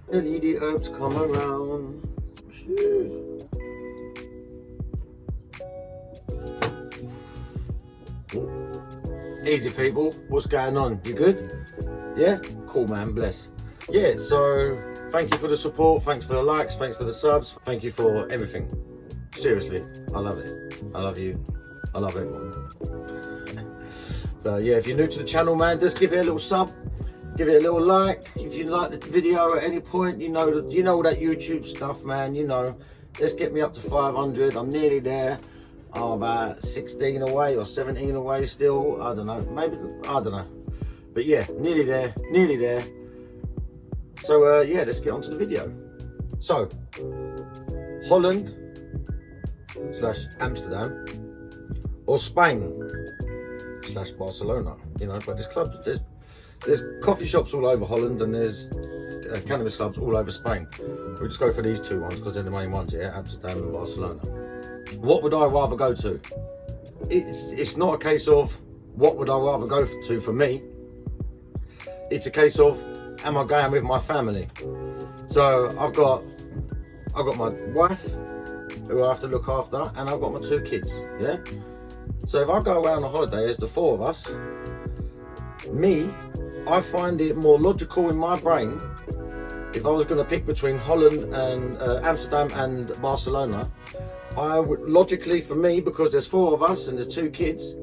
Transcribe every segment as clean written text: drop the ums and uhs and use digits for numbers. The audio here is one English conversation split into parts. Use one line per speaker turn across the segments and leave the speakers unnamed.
LED herbs come around. Cheers. Easy people, what's going on? You good? Yeah? Cool man, bless. Yeah, so thank you for the support, thanks for the likes, thanks for the subs, thank you for everything. Seriously, I love it. I love you. I love everyone. So yeah, if you're new to the channel, man, just give it a little sub, give it a little like. If you like the video at any point, you know all that YouTube stuff, man. You know, let's get me up to 500. I'm nearly there. I'm about 16 away or 17 away still. I don't know. Maybe I don't know. But yeah, nearly there. Nearly there. So yeah, let's get on to the video. So Holland / Amsterdam or Spain / Barcelona, you know, but there's clubs, there's coffee shops all over Holland and there's cannabis clubs all over Spain. We'll just go for these two ones because they're the main ones, yeah, Amsterdam and Barcelona. What would I rather go to? It's not a case of what would I rather go to for me. It's a case of, am I going with my family? So I've got my wife who I have to look after, and I've got my 2 kids, yeah? So if I go away on a holiday as the 4 of us, I find it more logical in my brain, if I was going to pick between Holland and Amsterdam and Barcelona, I would logically, for me, because there's 4 of us and there's 2 kids,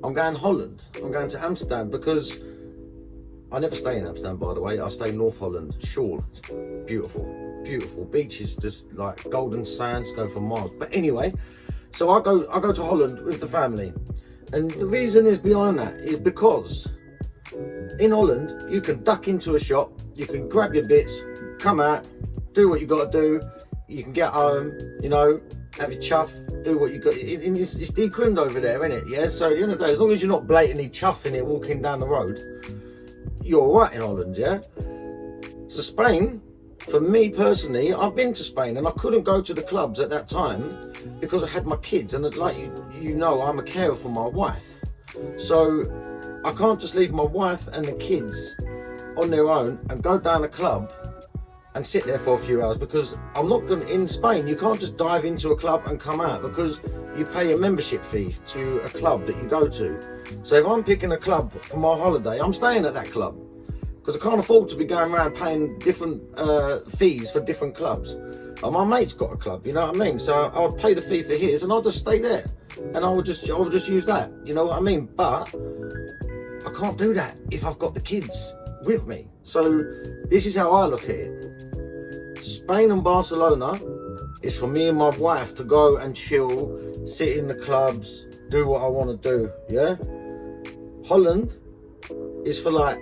I'm going Holland. I'm going to Amsterdam because I never stay in Amsterdam, by the way. I stay in North Holland, Shore. It's beautiful, beautiful beaches, just like golden sands, go for miles. But anyway, so I go to Holland with the family, and the reason is behind that is because in Holland you can duck into a shop, you can grab your bits, come out, do what you got to do. You can get home, you know, have your chuff, do what you got. It's decrimmed over there, isn't it? Yeah. So at the end of the day, as long as you're not blatantly chuffing it walking down the road, you're all right in Holland, yeah? So Spain, for me personally, I've been to Spain and I couldn't go to the clubs at that time because I had my kids, and like you know, I'm a carer for my wife. So I can't just leave my wife and the kids on their own and go down a club and sit there for a few hours, because I'm not going to, in Spain, you can't just dive into a club and come out because you pay a membership fee to a club that you go to. So if I'm picking a club for my holiday, I'm staying at that club because I can't afford to be going around paying different fees for different clubs. And my mate's got a club, you know what I mean? So I'll pay the fee for his and I'll just stay there and I will just use that, you know what I mean? But I can't do that if I've got the kids with me. So this is how I look at it. Spain and Barcelona is for me and my wife to go and chill, sit in the clubs, do what I want to do, yeah? Holland is for like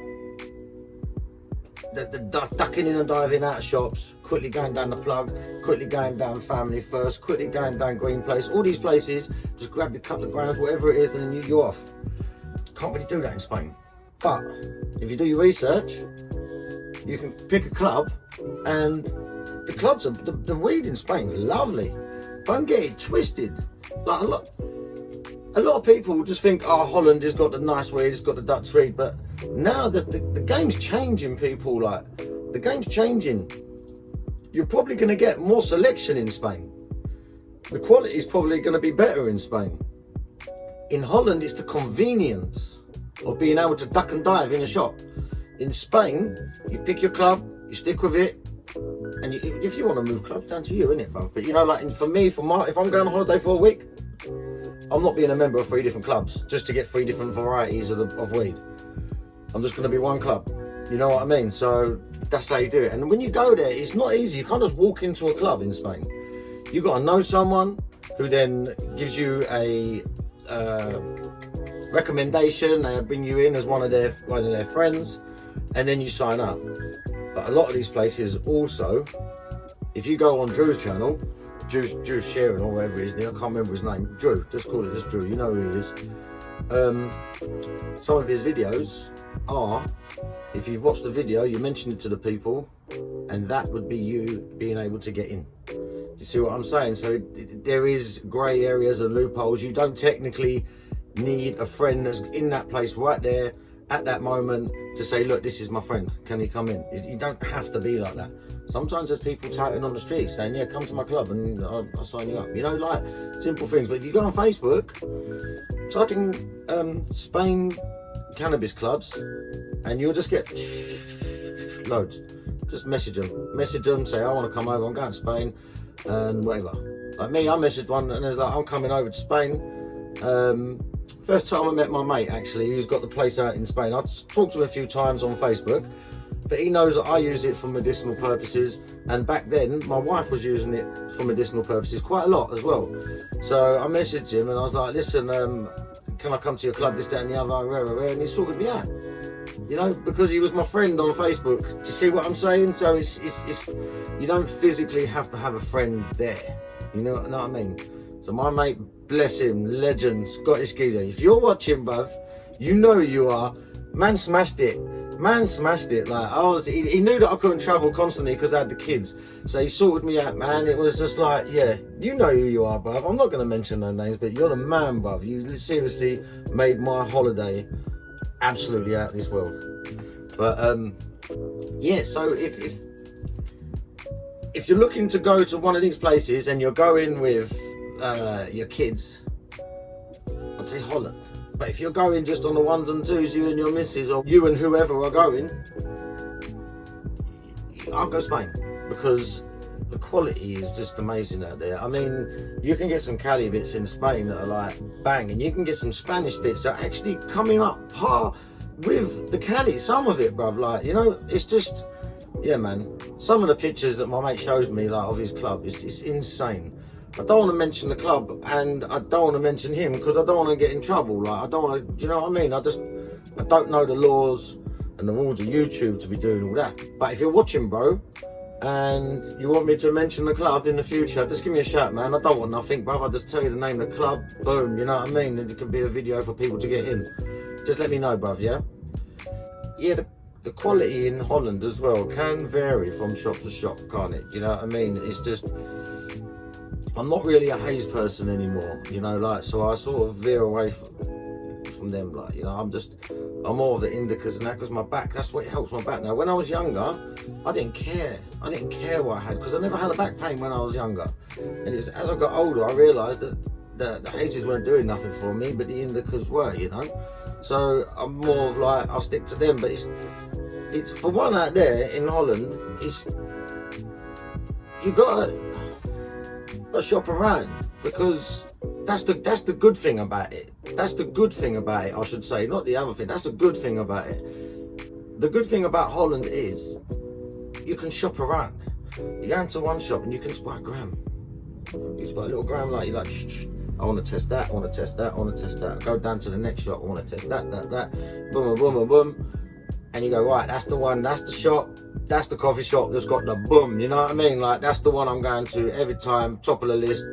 the ducking in and diving out of shops, quickly going down the plug, quickly going down Family First, quickly going down Green Place, all these places, just grab your couple of grams, whatever it is, and then you're off. Can't really do that in Spain. But if you do your research, you can pick a club, and the clubs are, the weed in Spain is lovely. Don't get it twisted. Like a lot of people just think, oh, Holland has got the nice weed, it's got the Dutch weed, but now the game's changing, people. Like, the game's changing. You're probably going to get more selection in Spain. The quality is probably going to be better in Spain. In Holland, it's the convenience of being able to duck and dive in a shop. In Spain, you pick your club, you stick with it, and if you want to move clubs, down to you, innit, bro? But you know, like for me, if I'm going on holiday for a week, I'm not being a member of 3 different clubs just to get 3 different varieties of weed. I'm just going to be one club. You know what I mean? So that's how you do it. And when you go there, it's not easy. You can't just walk into a club in Spain. You got to know someone who then gives you a recommendation. They bring you in as one of their friends, and then you sign up. But a lot of these places also, if you go on Drew's channel, Drew's sharing or whatever it is, I can't remember his name. Drew, just call it just Drew. You know who he is. Some of his videos are, if you've watched the video, you mention it to the people, and that would be you being able to get in. You see what I'm saying? So there is grey areas and loopholes. You don't technically need a friend that's in that place right there at that moment to say, look, this is my friend, can he come in? You don't have to be like that. Sometimes there's people touting on the street saying, yeah, come to my club and I'll sign you up. You know, like simple things. But if you go on Facebook, type in Spain cannabis clubs and you'll just get loads. Just message them, say, I want to come over, I'm going to Spain and whatever. Like me, I messaged one and it's like, I'm coming over to Spain. First time I met my mate, actually, who's got the place out in Spain. I talked to him a few times on Facebook, but he knows that I use it for medicinal purposes. And back then, my wife was using it for medicinal purposes quite a lot as well. So I messaged him and I was like, listen, can I come to your club, this, that and the other, and he sorted me out. You know, because he was my friend on Facebook. Do you see what I'm saying? So it's you don't physically have to have a friend there. You know what I mean? So my mate, bless him, legend, Scottish geezer. If you're watching, bruv, you know you are. Man smashed it. Man smashed it. Like he knew that I couldn't travel constantly because I had the kids. So he sorted me out, man. It was just like, yeah, you know who you are, bruv. I'm not gonna mention no names, but you're the man, bruv. You seriously made my holiday absolutely out of this world. But yeah, so if you're looking to go to one of these places and you're going with your kids, I'd say Holland. But if you're going just on the ones and twos, you and your missus, or you and whoever are going, I'll go Spain, because the quality is just amazing out there. I mean, you can get some Cali bits in Spain that are like bang, and you can get some Spanish bits that are actually coming up par with the Cali, some of it, bruv. Like, you know, it's just, yeah, man. Some of the pictures that my mate shows me, like, of his club, it's insane. I don't want to mention the club, and I don't want to mention him because I don't want to get in trouble. Like, I don't want to, do you know what I mean? I don't know the laws and the rules of YouTube to be doing all that. But if you're watching, bro, and you want me to mention the club in the future, just give me a shout, man. I don't want nothing, bro. I'll just tell you the name of the club, boom, you know what I mean? And it can be a video for people to get in. Just let me know, bruv, yeah? Yeah, the quality in Holland as well can vary from shop to shop, can't it? You know what I mean? It's just, I'm not really a haze person anymore, you know, like, so I sort of veer away from them, like, you know, I'm more of the indicas and that, because my back, that's what helps my back. Now, when I was younger, I didn't care what I had, because I never had a back pain when I was younger. And it's, as I got older, I realised that the hazes weren't doing nothing for me, but the indicas were, you know. So I'm more of like, I'll stick to them. But it's for one out there in Holland, it's, you gotta shop around, because that's the good thing about it. That's the good thing about it, I should say, not the other thing. That's the good thing about it. The good thing about Holland is you can shop around. You go into one shop and you can just buy a gram. You just buy a little gram, like, you're like, shh, I want to test that, I want to test that, I want to test that. Go down to the next shop, I want to test that. Boom, boom, boom, boom. And you go, right, that's the one, that's the shop, that's the coffee shop that's got the boom, you know what I mean? Like, that's the one I'm going to every time, top of the list.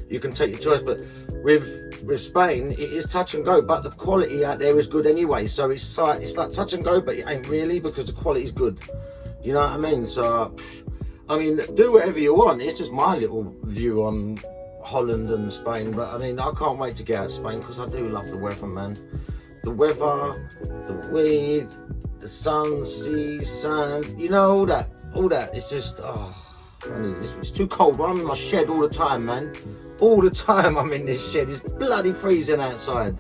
You can take your choice. But with Spain, it is touch and go, but the quality out there is good anyway. So it's like touch and go, but it ain't really, because the quality is good. You know what I mean? So, I mean, do whatever you want. It's just my little view on Holland and Spain. But I mean, I can't wait to get out of Spain, because I do love the weather, man. The weather, the weed, the sun, sea, sand, you know, all that. It's just, I mean, it's too cold. I'm in my shed all the time, man. All the time I'm in this shed. It's bloody freezing outside.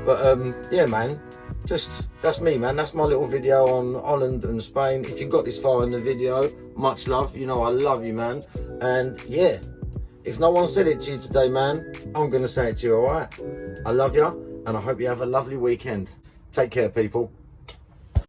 But yeah, man, just, that's me, man. That's my little video on Holland and Spain. If you got this far in the video, much love. You know I love you, man. And yeah, if no one said it to you today, man, I'm gonna say it to you, all right? I love you, and I hope you have a lovely weekend. Take care, people.